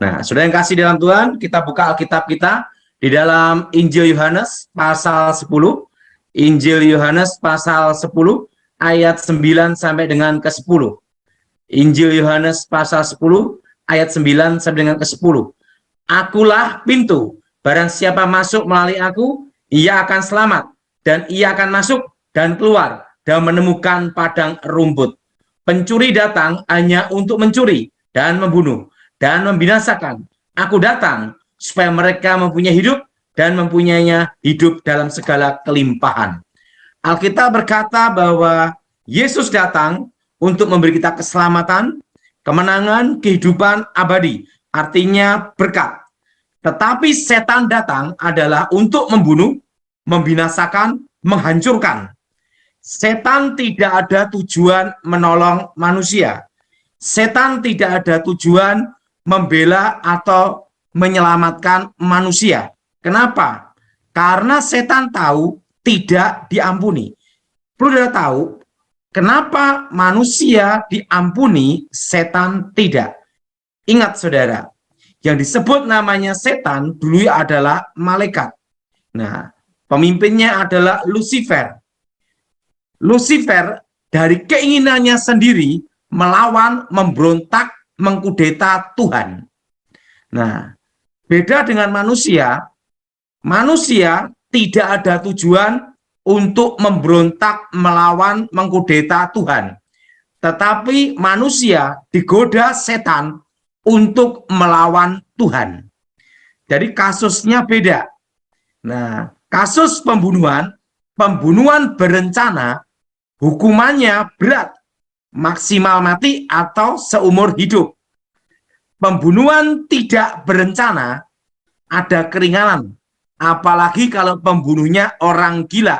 Nah, saudara yang kasih dalam Tuhan, kita buka Alkitab kita di dalam Injil Yohanes pasal 10. Injil Yohanes pasal 10 ayat 9 sampai dengan ke-10. Injil Yohanes pasal 10 ayat 9 sampai dengan ke-10. Akulah pintu, barang siapa masuk melalui aku, ia akan selamat, dan ia akan masuk dan keluar dan menemukan padang rumput. Pencuri datang hanya untuk mencuri dan membunuh dan membinasakan. Aku datang supaya mereka mempunyai hidup dan mempunyainya hidup dalam segala kelimpahan. Alkitab berkata bahwa Yesus datang untuk memberi kita keselamatan, kemenangan, kehidupan abadi, artinya berkat. Tetapi setan datang adalah untuk membunuh, membinasakan, menghancurkan. Setan tidak ada tujuan menolong manusia. Setan tidak ada tujuan membela atau menyelamatkan manusia. Kenapa? Karena setan tahu tidak diampuni. Perlu tahu, kenapa manusia diampuni, setan tidak. Ingat saudara, yang disebut namanya setan dulu adalah malaikat. Nah, pemimpinnya adalah Lucifer. Lucifer dari keinginannya sendiri melawan, memberontak, mengkudeta Tuhan. Nah, beda dengan manusia, manusia tidak ada tujuan untuk memberontak, melawan, mengkudeta Tuhan. Tetapi manusia digoda setan untuk melawan Tuhan. Jadi kasusnya beda. Nah, kasus pembunuhan berencana, hukumannya berat, maksimal mati atau seumur hidup. Pembunuhan tidak berencana ada keringanan, apalagi kalau pembunuhnya orang gila.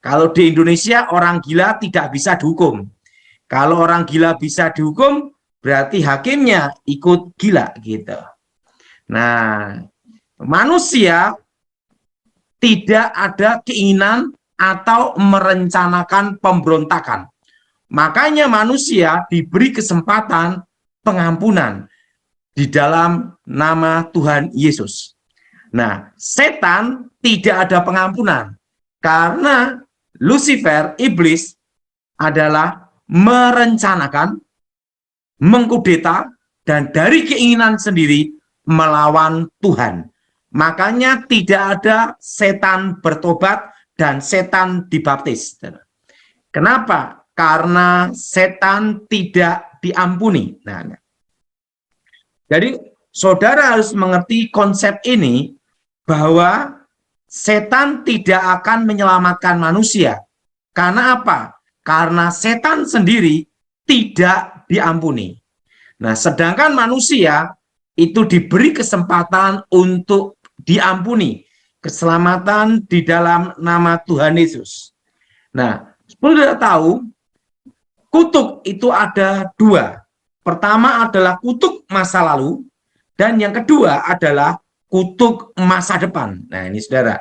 Kalau di Indonesia orang gila tidak bisa dihukum. Kalau orang gila bisa dihukum, berarti hakimnya ikut gila gitu. Nah, manusia tidak ada keinginan atau merencanakan pemberontakan. Makanya manusia diberi kesempatan pengampunan di dalam nama Tuhan Yesus. Nah, setan tidak ada pengampunan karena Lucifer, iblis, adalah merencanakan, mengkudeta, dan dari keinginan sendiri melawan Tuhan. Makanya tidak ada setan bertobat dan setan dibaptis. Kenapa? Karena setan tidak diampuni. Nah, jadi saudara harus mengerti konsep ini bahwa setan tidak akan menyelamatkan manusia. Karena apa? Karena setan sendiri tidak diampuni. Nah, sedangkan manusia itu diberi kesempatan untuk diampuni, keselamatan di dalam nama Tuhan Yesus. Nah, sudah tahu, kutuk itu ada dua. Pertama adalah kutuk masa lalu, dan yang kedua adalah kutuk masa depan. Nah, ini saudara,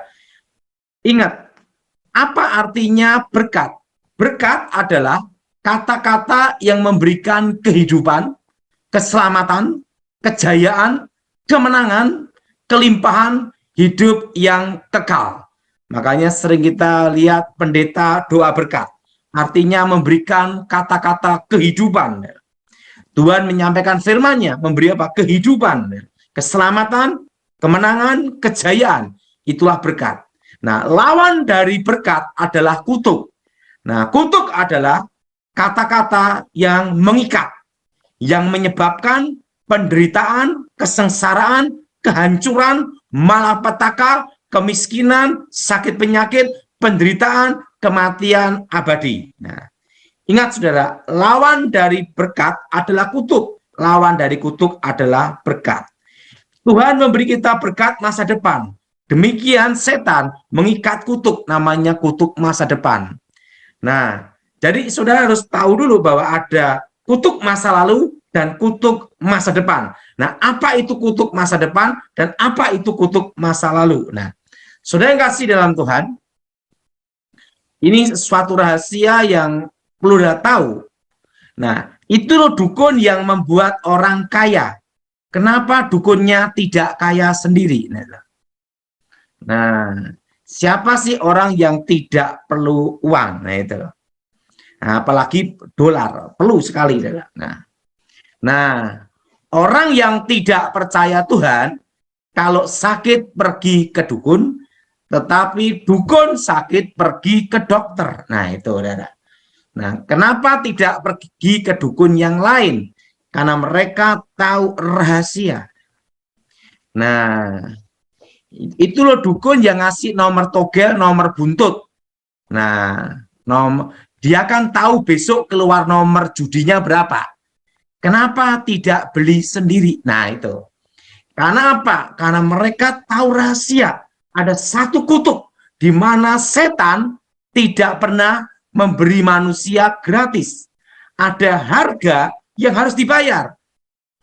ingat, apa artinya berkat? Berkat adalah kata-kata yang memberikan kehidupan, keselamatan, kejayaan, kemenangan, kelimpahan, hidup yang kekal. Makanya sering kita lihat pendeta doa berkat. Artinya memberikan kata-kata kehidupan. Tuhan menyampaikan firman-Nya, memberi apa? Kehidupan, keselamatan, kemenangan, kejayaan. Itulah berkat. Nah, lawan dari berkat adalah kutuk. Nah, kutuk adalah kata-kata yang mengikat, yang menyebabkan penderitaan, kesengsaraan, kehancuran, malapetaka, kemiskinan, sakit penyakit, penderitaan, kematian abadi. Nah, ingat saudara, lawan dari berkat adalah kutuk. Lawan dari kutuk adalah berkat. Tuhan memberi kita berkat masa depan. Demikian setan mengikat kutuk, namanya kutuk masa depan. Nah, jadi saudara harus tahu dulu bahwa ada kutuk masa lalu dan kutuk masa depan. Nah, apa itu kutuk masa depan dan apa itu kutuk masa lalu? Nah, saudara yang kasih dalam Tuhan, ini suatu rahasia yang perlu kita tahu. Nah, itu loh dukun yang membuat orang kaya. kenapa dukunnya tidak kaya sendiri? Nah, siapa sih orang yang tidak perlu uang? Nah, itu. Nah, apalagi dolar, perlu sekali. Nah, orang yang tidak percaya Tuhan, kalau sakit pergi ke dukun, tetapi dukun sakit pergi ke dokter. Nah, itu, saudara. Nah, kenapa tidak pergi ke dukun yang lain? Karena mereka tahu rahasia. Nah, itu loh dukun yang ngasih nomor togel, nomor buntut. Nah, dia kan tahu besok keluar nomor judinya berapa. Kenapa tidak beli sendiri? Nah, itu. Karena apa? Karena mereka tahu rahasia. Ada satu kutub di mana setan tidak pernah memberi manusia gratis. Ada harga yang harus dibayar.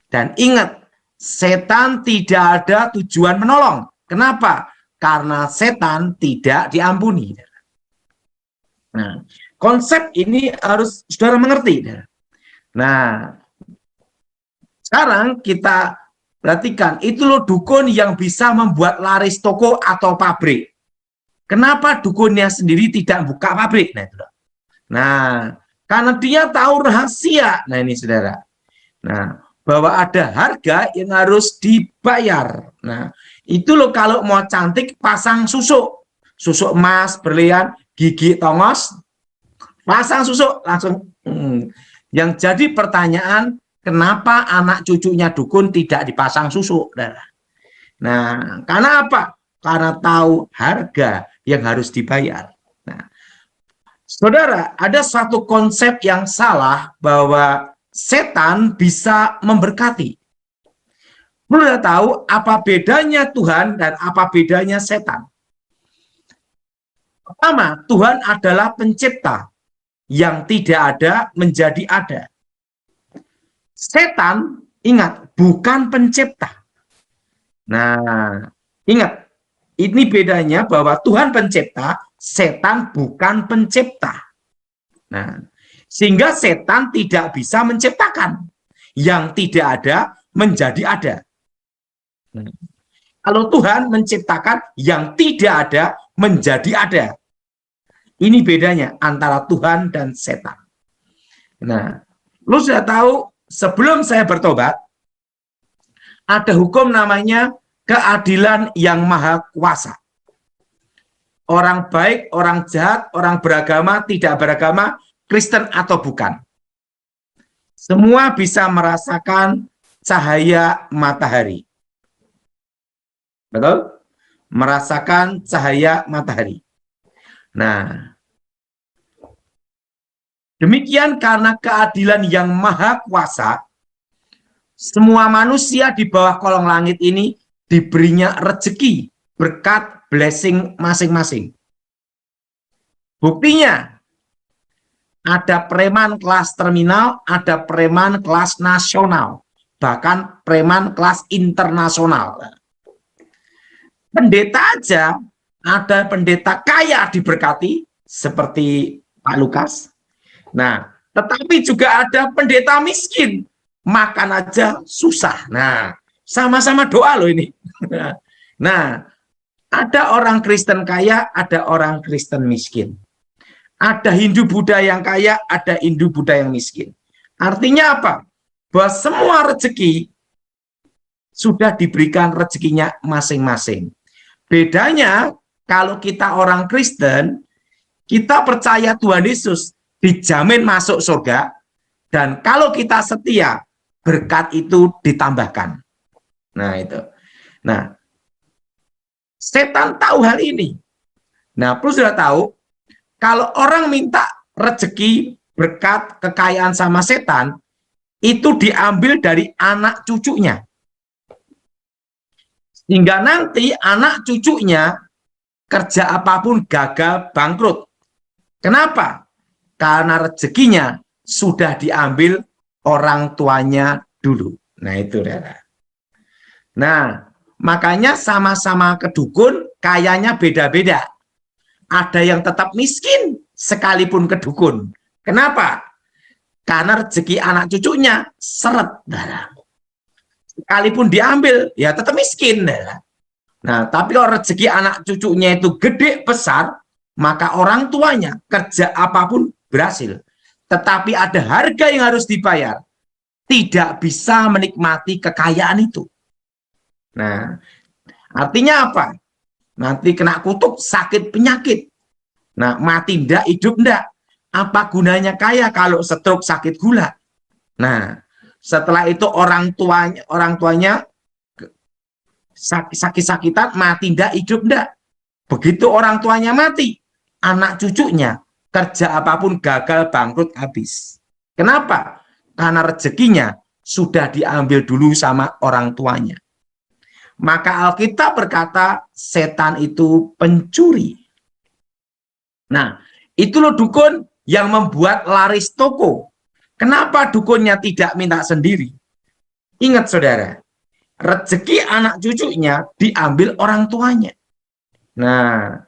Dan ingat, setan tidak ada tujuan menolong. Kenapa? Karena setan tidak diampuni. Nah, konsep ini harus saudara mengerti. Nah, sekarang kita perhatikan, itu loh dukun yang bisa membuat laris toko atau pabrik. Kenapa dukunnya sendiri tidak buka pabrik? Nah, karena dia tahu rahasia. Nah, ini saudara. Nah, bahwa ada harga yang harus dibayar. Nah, itu loh kalau mau cantik pasang susuk. Susuk emas, berlian, gigi tongos, pasang susuk langsung. Yang jadi pertanyaan, kenapa anak cucunya dukun tidak dipasang susuk? Nah, karena apa? Karena tahu harga yang harus dibayar. Nah, saudara, ada satu konsep yang salah bahwa setan bisa memberkati. Perlu tahu apa bedanya Tuhan dan apa bedanya setan. Pertama, Tuhan adalah pencipta, yang tidak ada menjadi ada. Setan, ingat, bukan pencipta. Nah, ingat, ini bedanya bahwa Tuhan pencipta, setan bukan pencipta. Nah, sehingga setan tidak bisa menciptakan yang tidak ada menjadi ada. Nah, kalau Tuhan menciptakan yang tidak ada menjadi ada. Ini bedanya antara Tuhan dan setan. Nah, lu sudah tahu sebelum saya bertobat, ada hukum namanya keadilan yang maha kuasa. Orang baik, orang jahat, orang beragama, tidak beragama, Kristen atau bukan. Semua bisa merasakan cahaya matahari. Betul? Merasakan cahaya matahari. Nah, demikian karena keadilan yang maha kuasa, semua manusia di bawah kolong langit ini diberinya rezeki, berkat, blessing masing-masing. Buktinya, ada preman kelas terminal, ada preman kelas nasional, bahkan preman kelas internasional. Pendeta aja, ada pendeta kaya diberkati, seperti Pak Lukas. Nah, tetapi juga ada pendeta miskin, makan aja susah. Nah, sama-sama doa loh ini. Nah, ada orang Kristen kaya, ada orang Kristen miskin. Ada Hindu Buddha yang kaya, ada Hindu Buddha yang miskin. Artinya apa? Bahwa semua rezeki sudah diberikan rezekinya masing-masing. Bedanya kalau kita orang Kristen, kita percaya Tuhan Yesus dijamin masuk surga, dan kalau kita setia, berkat itu ditambahkan. Nah, itu. Nah, setan tahu hal ini. Nah, perlu sudah tahu, kalau orang minta rezeki, berkat, kekayaan sama setan, itu diambil dari anak cucunya. Hingga nanti anak cucunya kerja apapun gagal, bangkrut. Kenapa? Karena rezekinya sudah diambil orang tuanya dulu. Nah, itu. Nah, makanya sama-sama kedukun, kayanya beda-beda. Ada yang tetap miskin sekalipun kedukun. Kenapa? Karena rezeki anak cucunya seret. sekalipun diambil, ya tetap miskin. Nah, tapi kalau rezeki anak cucunya itu gede besar, maka orang tuanya kerja apapun berhasil. Tetapi ada harga yang harus dibayar. Tidak bisa menikmati kekayaan itu. Nah, artinya apa? Nanti kena kutuk, sakit penyakit. Nah, mati ndak, hidup ndak. Apa gunanya kaya kalau stroke, sakit gula? Nah, setelah itu orang tuanya sakit-sakitan, mati ndak, hidup ndak. Begitu orang tuanya mati, anak cucunya kerja apapun gagal, bangkrut, habis. Kenapa? Karena rezekinya sudah diambil dulu sama orang tuanya. Maka Alkitab berkata setan itu pencuri. Nah, itu loh dukun yang membuat laris toko. Kenapa dukunnya tidak minta sendiri? Ingat saudara, rezeki anak cucunya diambil orang tuanya. Nah,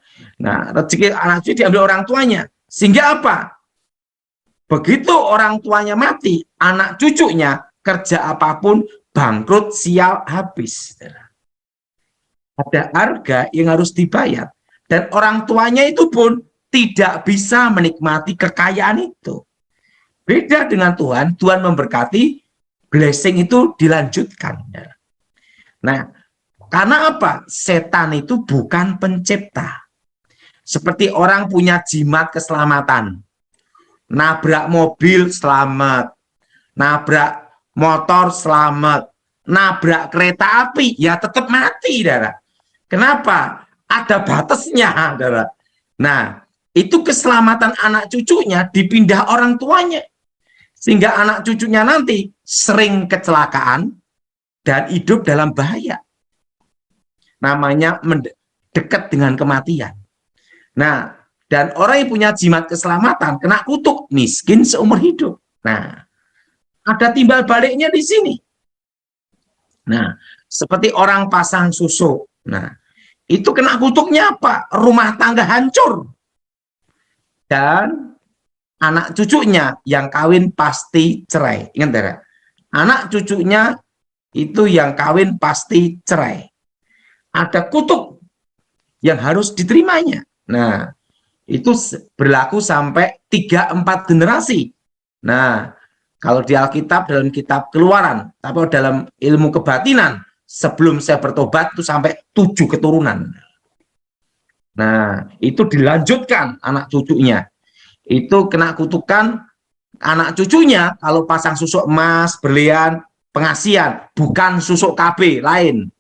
rezeki anak cucu diambil orang tuanya. Sehingga apa? Begitu orang tuanya mati, anak cucunya kerja apapun bangkrut, sial, habis. Ada harga yang harus dibayar. Dan orang tuanya itu pun tidak bisa menikmati kekayaan itu. Beda dengan Tuhan, Tuhan memberkati, blessing itu dilanjutkan. Nah, karena apa? Setan itu bukan pencipta. Seperti orang punya jimat keselamatan. Nabrak mobil, selamat. Nabrak motor, selamat. Nabrak kereta api, ya tetap mati, saudara. Kenapa? Ada batasnya, saudara. Nah, itu keselamatan anak cucunya dipindah orang tuanya. Sehingga anak cucunya nanti sering kecelakaan dan hidup dalam bahaya. Namanya dekat dengan kematian. Nah, dan orang yang punya jimat keselamatan kena kutuk, miskin seumur hidup. Nah, ada timbal baliknya di sini. Nah, seperti orang pasang susu. Nah, itu kena kutuknya apa? Rumah tangga hancur. Dan anak cucunya yang kawin pasti cerai. Ingat, saudara? Anak cucunya itu yang kawin pasti cerai. Ada kutuk yang harus diterimanya. Nah, itu berlaku sampai 3-4 generasi. Nah, kalau di Alkitab dalam kitab Keluaran, tapi dalam ilmu kebatinan, sebelum saya bertobat itu sampai 7 keturunan. Nah, itu dilanjutkan anak cucunya. Itu kena kutukan anak cucunya kalau pasang susuk emas, berlian, pengasian, bukan susuk KB lain.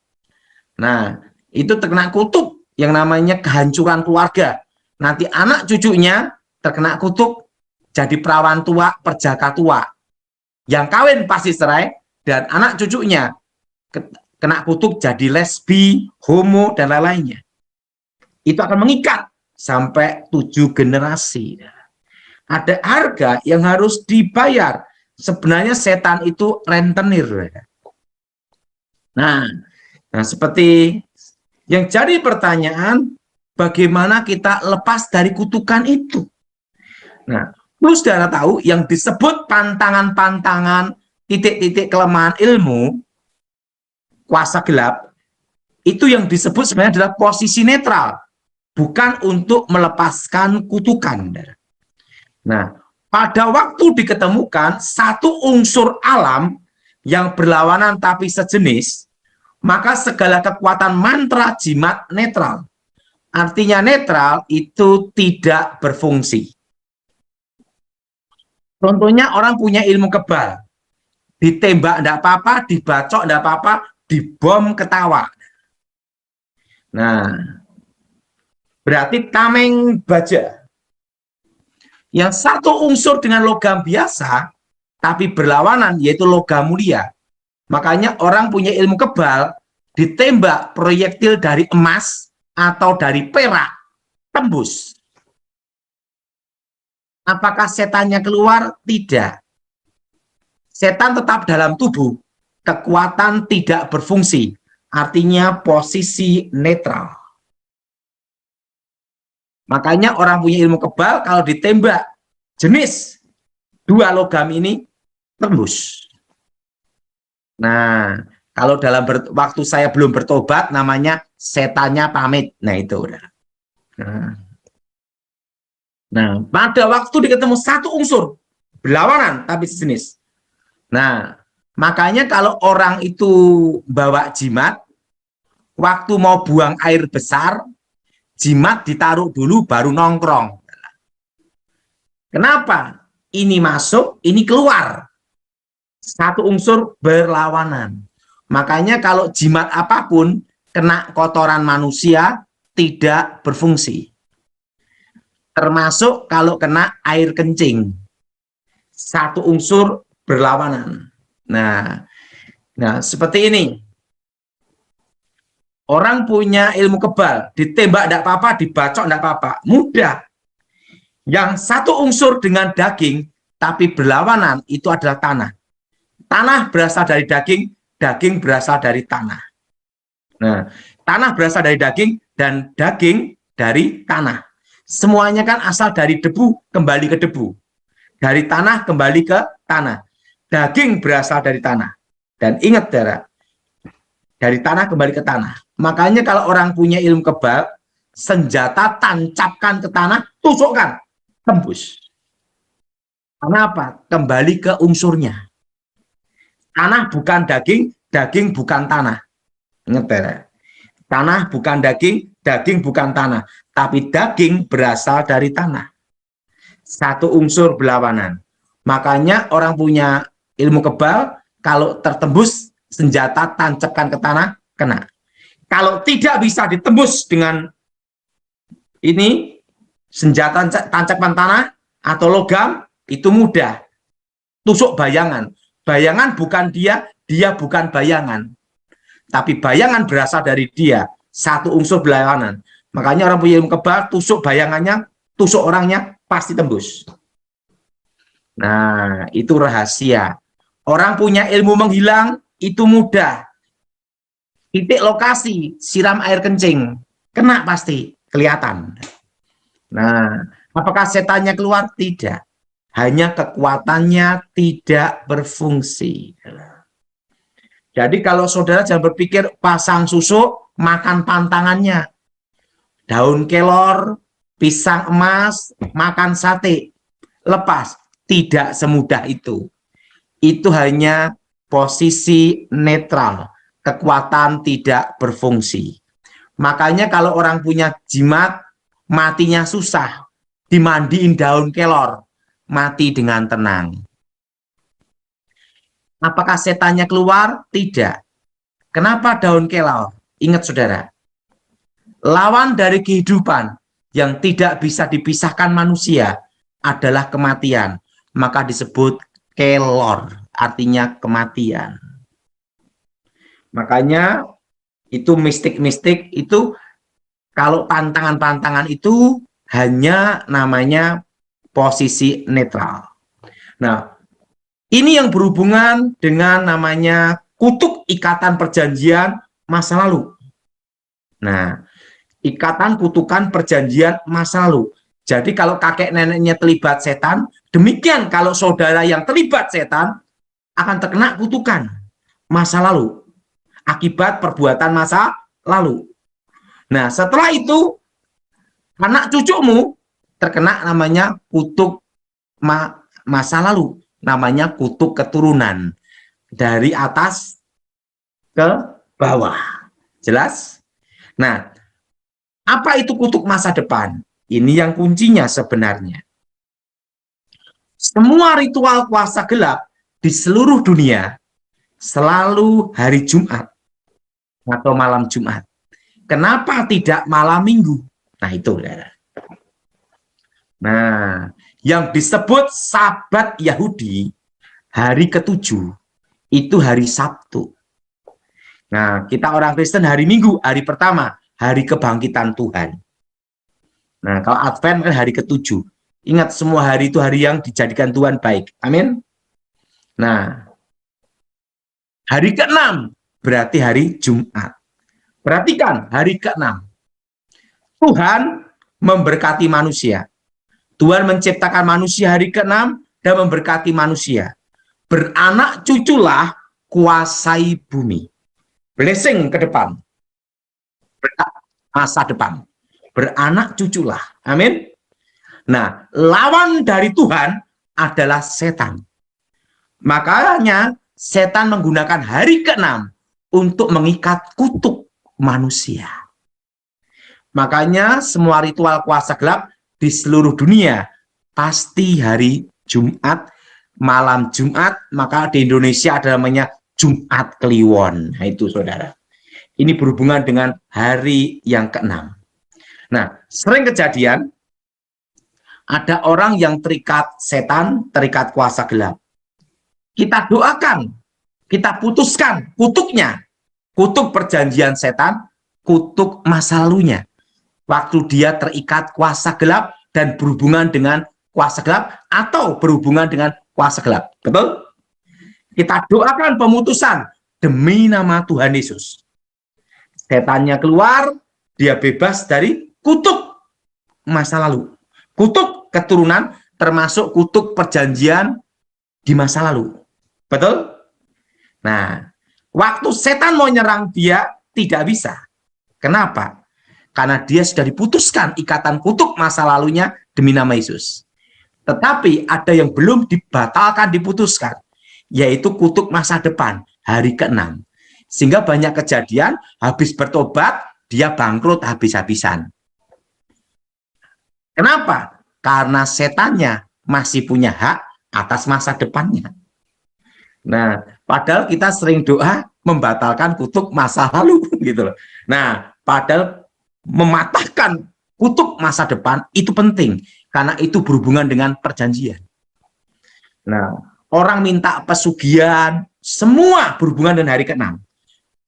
Nah, itu terkena kutuk yang namanya kehancuran keluarga. Nanti anak cucunya terkena kutuk jadi perawan tua, perjaka tua. Yang kawin pasti cerai, dan anak cucunya kena kutuk jadi lesbi, homo, dan lain-lainnya. Itu akan mengikat sampai 7 generasi. Ada harga yang harus dibayar. Sebenarnya setan itu rentenir. Nah, seperti yang jadi pertanyaan, bagaimana kita lepas dari kutukan itu? Nah, perlu saudara tahu yang disebut pantangan-pantangan, titik-titik kelemahan ilmu, kuasa gelap, itu yang disebut sebenarnya adalah posisi netral, bukan untuk melepaskan kutukan. Nah, pada waktu diketemukan satu unsur alam yang berlawanan tapi sejenis, maka segala kekuatan mantra jimat netral. Artinya netral itu tidak berfungsi. Contohnya orang punya ilmu kebal, ditembak enggak apa-apa, dibacok enggak apa-apa, dibom ketawa. Nah, berarti tameng baja. Yang satu unsur dengan logam biasa, tapi berlawanan, yaitu logam mulia. Makanya orang punya ilmu kebal, ditembak proyektil dari emas atau dari perak, tembus. Apakah setannya keluar? Tidak. Setan tetap dalam tubuh, kekuatan tidak berfungsi, artinya posisi netral. Makanya orang punya ilmu kebal, kalau ditembak jenis 2 logam ini, tembus. Nah, Kalau dalam waktu saya belum bertobat, namanya setannya pamit. Nah, itu udah. Nah, pada waktu diketemu satu unsur berlawanan tapi sejenis. Nah, makanya kalau orang itu bawa jimat, waktu mau buang air besar, jimat ditaruh dulu baru nongkrong. Kenapa? Ini masuk, ini keluar. Satu unsur berlawanan. Makanya kalau jimat apapun kena kotoran manusia tidak berfungsi. Termasuk kalau kena air kencing. Satu unsur berlawanan. Nah, seperti ini. Orang punya ilmu kebal, ditembak tidak apa-apa, dibacok tidak apa-apa. Mudah. Yang satu unsur dengan daging, tapi berlawanan, itu adalah tanah. Tanah berasal dari daging, daging berasal dari tanah. Nah, tanah berasal dari daging, dan daging dari tanah. Semuanya kan asal dari debu, kembali ke debu. Dari tanah, kembali ke tanah. Daging berasal dari tanah. Dan ingat, saudara, dari tanah kembali ke tanah. Makanya kalau orang punya ilmu kebal, senjata tancapkan ke tanah, tusukkan, tembus. Kenapa? Kembali ke unsurnya. Tanah bukan daging, daging bukan tanah. Ingat ya? Tanah bukan daging, daging bukan tanah. Tapi daging berasal dari tanah. Satu unsur berlawanan. Makanya orang punya ilmu kebal, kalau tertembus, senjata tancapkan ke tanah, kena. Kalau tidak bisa ditembus dengan ini, senjata tancapkan tanah atau logam, itu mudah. Tusuk bayangan. Bayangan bukan dia, dia bukan bayangan. Tapi bayangan berasal dari dia. Satu unsur berlawanan. Makanya orang punya ilmu kebal, tusuk bayangannya, tusuk orangnya, pasti tembus. Nah, itu rahasia. Orang punya ilmu menghilang, itu mudah. Titik lokasi, siram air kencing. Kena pasti, kelihatan. Nah, apakah setannya keluar? Tidak. Hanya kekuatannya tidak berfungsi. Jadi kalau saudara jangan berpikir pasang susuk, makan pantangannya. Daun kelor, pisang emas, makan sate. Lepas. Tidak semudah itu. Itu hanya posisi netral. Kekuatan tidak berfungsi. Makanya kalau orang punya jimat, matinya susah. Dimandiin daun kelor, mati dengan tenang. Apakah setannya keluar? Tidak. Kenapa daun kelor? Ingat saudara, lawan dari kehidupan yang tidak bisa dipisahkan manusia adalah kematian. Maka disebut kelor, artinya kematian. Makanya itu mistik-mistik itu, kalau pantangan-pantangan itu hanya namanya posisi netral. Nah, ini yang berhubungan dengan namanya kutuk ikatan perjanjian masa lalu. Nah, ikatan kutukan perjanjian masa lalu. Jadi kalau kakek neneknya terlibat setan, demikian kalau saudara yang terlibat setan akan terkena kutukan masa lalu. Akibat perbuatan masa lalu. Nah, setelah itu anak cucumu terkena namanya kutuk masa lalu, namanya kutuk keturunan dari atas ke bawah. Jelas? Nah, apa itu kutuk masa depan? Ini yang kuncinya sebenarnya. Semua ritual puasa gelap di seluruh dunia selalu hari Jumat atau malam Jumat. Kenapa tidak malam Minggu? Nah, itu. Nah, yang disebut Sabat Yahudi, hari ketujuh, itu hari Sabtu. Nah, kita orang Kristen hari Minggu, hari pertama, hari kebangkitan Tuhan. Nah, kalau Advent kan hari ketujuh. Ingat, semua hari itu hari yang dijadikan Tuhan baik. Amin. Nah, hari ke-6 berarti hari Jumat. Perhatikan, hari ke-6. Tuhan memberkati manusia. Tuhan menciptakan manusia hari ke-6 dan memberkati manusia. Beranak cuculah kuasai bumi. blessing ke depan, masa depan, beranak cuculah. Amin. Nah, lawan dari Tuhan adalah setan. Makanya setan menggunakan hari ke-6 untuk mengikat kutuk manusia. Makanya semua ritual kuasa gelap di seluruh dunia pasti hari Jumat, malam Jumat, maka di Indonesia ada namanya Jumat Kliwon. Nah, itu saudara. Ini berhubungan dengan hari yang ke-6. Nah, sering kejadian ada orang yang terikat setan, terikat kuasa gelap. Kita doakan, kita putuskan kutuknya, kutuk perjanjian setan, kutuk masa lalunya. Waktu dia terikat kuasa gelap dan berhubungan dengan kuasa gelap atau berhubungan dengan kuasa gelap. Betul? Kita doakan pemutusan demi nama Tuhan Yesus. Setannya keluar, dia bebas dari kutuk masa lalu. Kutuk keturunan termasuk kutuk perjanjian di masa lalu. Betul? Nah, waktu setan mau nyerang dia tidak bisa. Kenapa? Karena dia sudah diputuskan ikatan kutuk masa lalunya demi nama Yesus. Tetapi ada yang belum dibatalkan, diputuskan, yaitu kutuk masa depan, hari ke-6. Sehingga banyak kejadian, habis bertobat, dia bangkrut habis-habisan. Kenapa? Karena setannya masih punya hak atas masa depannya. Nah, padahal kita sering doa membatalkan kutuk masa lalu gitu loh. Nah, padahal mematahkan kutuk masa depan itu penting karena itu berhubungan dengan perjanjian. Nah, orang minta pesugihan, semua berhubungan dengan hari ke-6.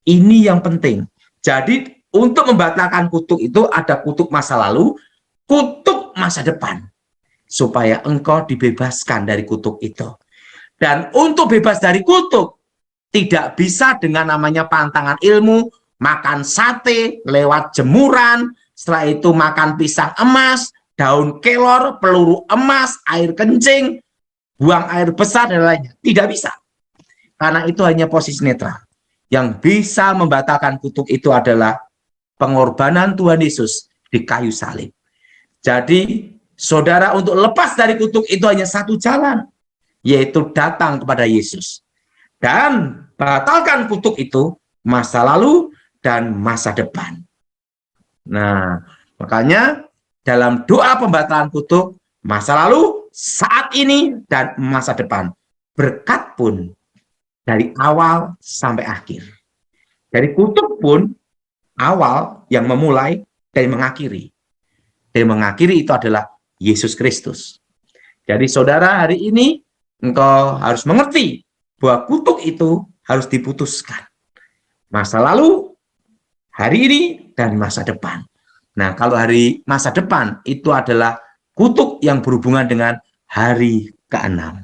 Ini yang penting. Jadi, untuk membatalkan kutuk itu ada kutuk masa lalu, kutuk masa depan. Supaya engkau dibebaskan dari kutuk itu. Dan untuk bebas dari kutuk, tidak bisa dengan namanya pantangan ilmu, makan sate, lewat jemuran, setelah itu makan pisang emas, daun kelor, peluru emas, air kencing, buang air besar, dan lainnya. Tidak bisa. Karena itu hanya posisi netral. Yang bisa membatalkan kutuk itu adalah pengorbanan Tuhan Yesus di kayu salib. Jadi, saudara, untuk lepas dari kutuk itu hanya satu jalan, yaitu datang kepada Yesus. Dan batalkan kutuk itu masa lalu dan masa depan. Nah, makanya dalam doa pembatalan kutuk, masa lalu, saat ini, dan masa depan, berkat pun dari awal sampai akhir. Dari kutuk pun awal yang memulai dan mengakhiri. Dan mengakhiri itu adalah Yesus Kristus. Jadi saudara, hari ini engkau harus mengerti bahwa kutuk itu harus diputuskan. Masa lalu, hari ini, dan masa depan. Nah, kalau hari masa depan itu adalah kutuk yang berhubungan dengan hari ke-6.